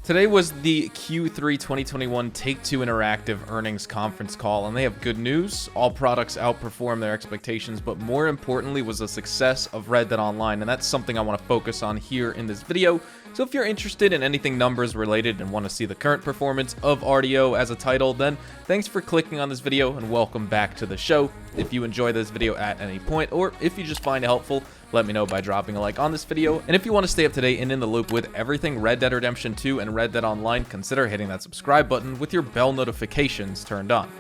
Today was the Q3 2021 Take-Two Interactive earnings conference call, and they have good news. All products outperformed their expectations, but more importantly was the success of Red Dead Online, and that's something I want to focus on here in this video. So if you're interested in anything numbers related and want to see the current performance of RDO as a title, then thanks for clicking on this video and welcome back to the show. If you enjoy this video at any point, or if you just find it helpful, let me know by dropping a like on this video. And if you want to stay up to date and in the loop with everything Red Dead Redemption 2 and Red Dead Online, consider hitting that subscribe button with your bell notifications turned on.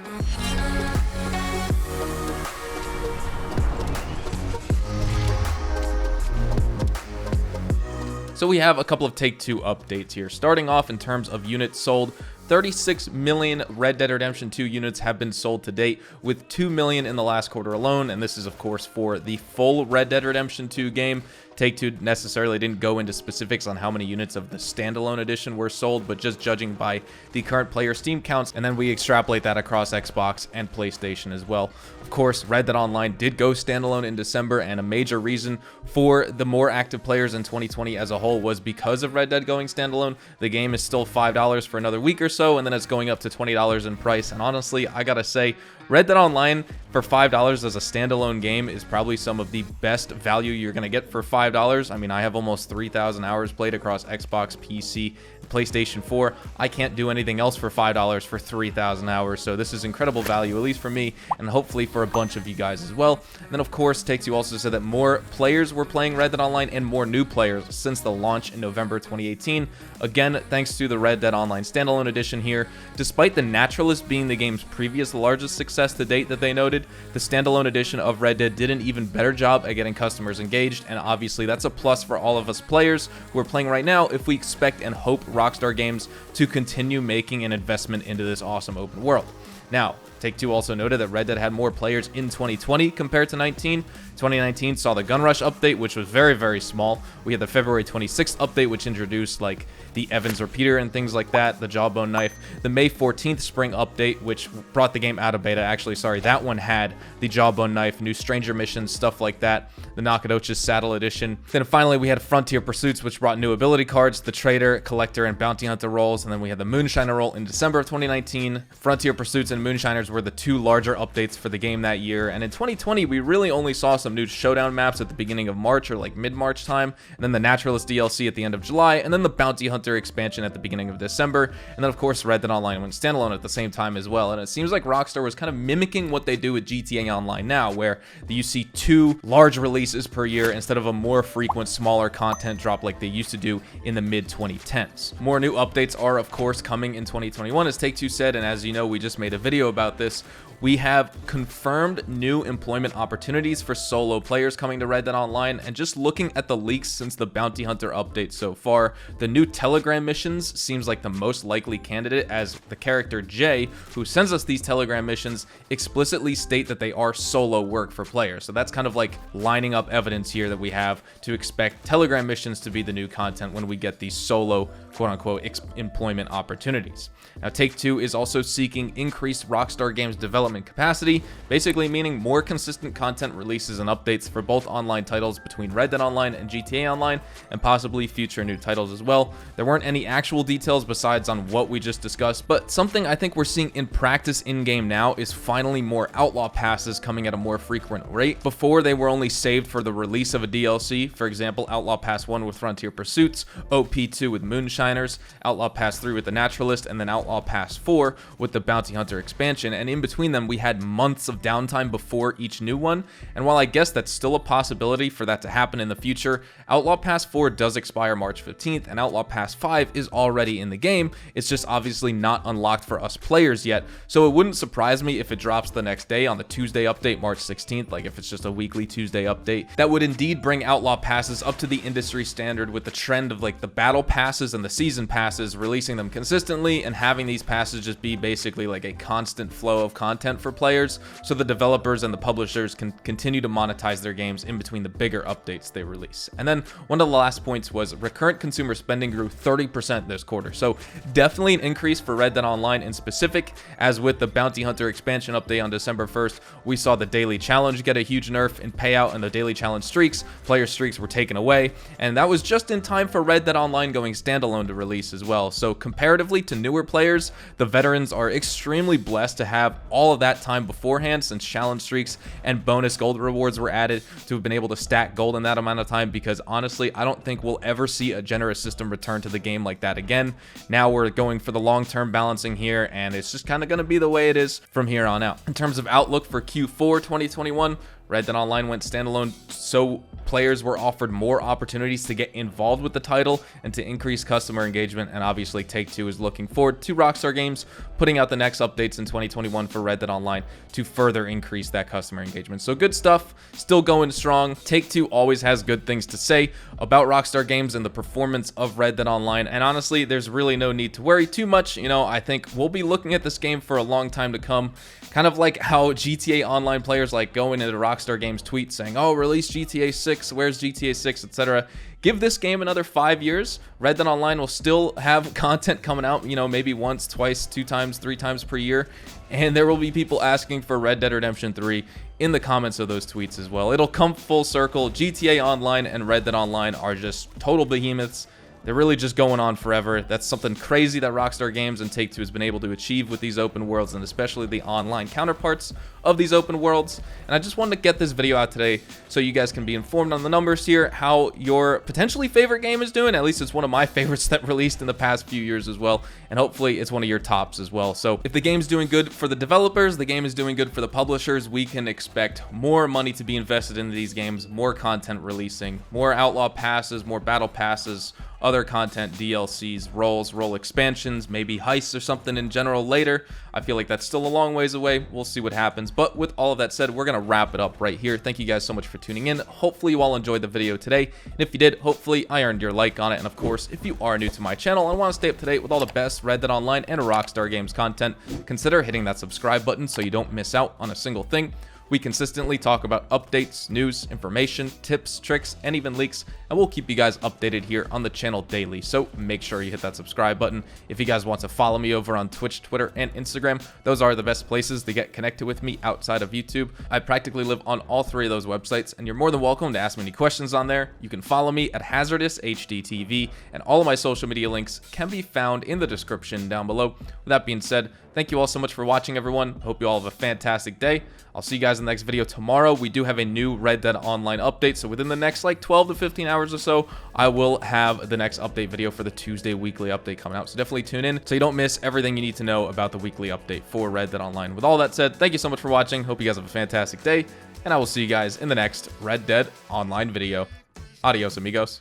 So we have a couple of Take-Two updates here. Starting off in terms of units sold, 36 million Red Dead Redemption 2 units have been sold to date, with 2 million in the last quarter alone, and this is of course for the full Red Dead Redemption 2 game. Take-Two necessarily didn't go into specifics on how many units of the standalone edition were sold, but just judging by the current player Steam counts, and then we extrapolate that across Xbox and PlayStation as well. Of course, Red Dead Online did go standalone in December, and a major reason for the more active players in 2020 as a whole was because of Red Dead going standalone. The game is still $5 for another week or so, and then it's going up to $20 in price, and honestly, I gotta say, Red Dead Online for $5 as a standalone game is probably some of the best value you're going to get for $5. I mean, I have almost 3,000 hours played across Xbox, PC, and PlayStation 4. I can't do anything else for $5 for 3,000 hours, so this is incredible value, at least for me, and hopefully for a bunch of you guys as well. And then, of course, Take-Two also said that more players were playing Red Dead Online and more new players since the launch in November 2018. Again, thanks to the Red Dead Online standalone edition here. Despite the Naturalist being the game's previous largest success to date that they noted, the standalone edition of Red Dead did an even better job at getting customers engaged, and obviously that's a plus for all of us players who are playing right now if we expect and hope Rockstar Games to continue making an investment into this awesome open world. Now, Take-Two also noted that Red Dead had more players in 2020 compared to 19. 2019 saw the Gun Rush update, which was very, very small. We had the February 26th update, which introduced like the Evans repeater and things like that, the Jawbone knife. The May 14th spring update, which brought the game out of beta. Actually, sorry, that one had the Jawbone knife, new stranger missions, stuff like that. The Nacogdoches Saddle Edition. Then finally, we had Frontier Pursuits, which brought new ability cards, the Trader, Collector, and Bounty Hunter roles. And then we had the Moonshiner role in December of 2019. Frontier Pursuits and Moonshiners were the two larger updates for the game that year. And in 2020, we really only saw some new showdown maps at the beginning of March or like mid-March time, and then the Naturalist DLC at the end of July, and then the Bounty Hunter expansion at the beginning of December, and then of course Red Dead Online went standalone at the same time as well. And it seems like Rockstar was kind of mimicking what they do with GTA Online now, where you see two large releases per year instead of a more frequent, smaller content drop like they used to do in the mid-2010s. More new updates are of course coming in 2021, as Take-Two said, and as you know, we just made a video about this. We have confirmed new employment opportunities for solo players coming to Red Dead Online, and just looking at the leaks since the Bounty Hunter update so far, the new Telegram missions seems like the most likely candidate, as the character Jay, who sends us these Telegram missions, explicitly state that they are solo work for players. So that's kind of like lining up evidence here that we have to expect Telegram missions to be the new content when we get these solo quote-unquote employment opportunities. Now, Take-Two is also seeking increased Rockstar Games development capacity, basically meaning more consistent content releases and updates for both online titles between Red Dead Online and GTA Online, and possibly future new titles as well. There weren't any actual details besides on what we just discussed, but something I think we're seeing in practice in-game now is finally more Outlaw Passes coming at a more frequent rate. Before, they were only saved for the release of a DLC, for example, Outlaw Pass 1 with Frontier Pursuits, OP2 with Moonshiners, Outlaw Pass 3 with the Naturalist, and then Outlaw Pass 4 with the Bounty Hunter expansion, and in between them we had months of downtime before each new one. And while I guess that's still a possibility for that to happen in the future, Outlaw Pass 4 does expire March 15th, and Outlaw Pass 5 is already in the game. It's just obviously not unlocked for us players yet, so it wouldn't surprise me if it drops the next day on the Tuesday update, March 16th, like if it's just a weekly Tuesday update. That would indeed bring Outlaw Passes up to the industry standard, with the trend of like the battle passes and the season passes, releasing them consistently and having these passes just be basically like a constant flow of content for players, so the developers and the publishers can continue to monetize their games in between the bigger updates they release. And then one of the last points was recurrent consumer spending grew 30% this quarter, so definitely an increase for Red Dead Online in specific. As with the Bounty Hunter expansion update on December 1st, we saw the daily challenge get a huge nerf in payout and the daily challenge streaks. Players streaks were taken away, and that was just in time for Red Dead Online going standalone to release as well. So comparatively to newer players, the veterans are extremely blessed to have all of that time beforehand, since challenge streaks and bonus gold rewards were added, to have been able to stack gold in that amount of time, because honestly, I don't think we'll ever see a generous system return to the game like that again. Now we're going for the long-term balancing here, and it's just kind of going to be the way it is from here on out. In terms of outlook for Q4 2021, Red Dead Online went standalone, so players were offered more opportunities to get involved with the title and to increase customer engagement, and obviously Take-Two is looking forward to Rockstar Games putting out the next updates in 2021 for Red Dead Online to further increase that customer engagement. So good stuff, still going strong. Take-Two always has good things to say about Rockstar Games and the performance of Red Dead Online, and honestly, there's really no need to worry too much. You know, I think we'll be looking at this game for a long time to come, kind of like how GTA Online players like going into Rockstar Games tweets saying, oh, release GTA 6, where's GTA 6, etc. Give this game another 5 years. Red Dead Online will still have content coming out, you know, maybe once, twice, 2 times, 3 times per year. And there will be people asking for Red Dead Redemption 3 in the comments of those tweets as well. It'll come full circle. GTA Online and Red Dead Online are just total behemoths. They're really just going on forever. That's something crazy that Rockstar Games and Take-Two has been able to achieve with these open worlds, and especially the online counterparts of these open worlds. And I just wanted to get this video out today so you guys can be informed on the numbers here, how your potentially favorite game is doing. At least it's one of my favorites that released in the past few years as well, and hopefully it's one of your tops as well. So if the game's doing good for the developers, the game is doing good for the publishers, we can expect more money to be invested into these games, more content releasing, more outlaw passes, more battle passes, other content, DLCs, role expansions, maybe heists or something in general later. I feel like that's still a long ways away. We'll see what happens. But with all of that said, we're going to wrap it up right here. Thank you guys so much for tuning in. Hopefully you all enjoyed the video today. And if you did, hopefully I earned your like on it. And of course, if you are new to my channel and want to stay up to date with all the best Red Dead Online and Rockstar Games content, consider hitting that subscribe button so you don't miss out on a single thing. We consistently talk about updates, news, information, tips, tricks, and even leaks, and we'll keep you guys updated here on the channel daily, so make sure you hit that subscribe button. If you guys want to follow me over on Twitch, Twitter, and Instagram, those are the best places to get connected with me outside of YouTube. I practically live on all 3 of those websites, and you're more than welcome to ask me any questions on there. You can follow me at HazardousHDTV, and all of my social media links can be found in the description down below. With that being said, thank you all so much for watching, everyone. Hope you all have a fantastic day. I'll see you guys in the next video tomorrow. We do have a new Red Dead Online update, so within the next like 12 to 15 hours or so, I will have the next update video for the Tuesday weekly update coming out. So definitely tune in so you don't miss everything you need to know about the weekly update for Red Dead Online. With all that said, thank you so much for watching. Hope you guys have a fantastic day, and I will see you guys in the next Red Dead Online video. Adios, amigos.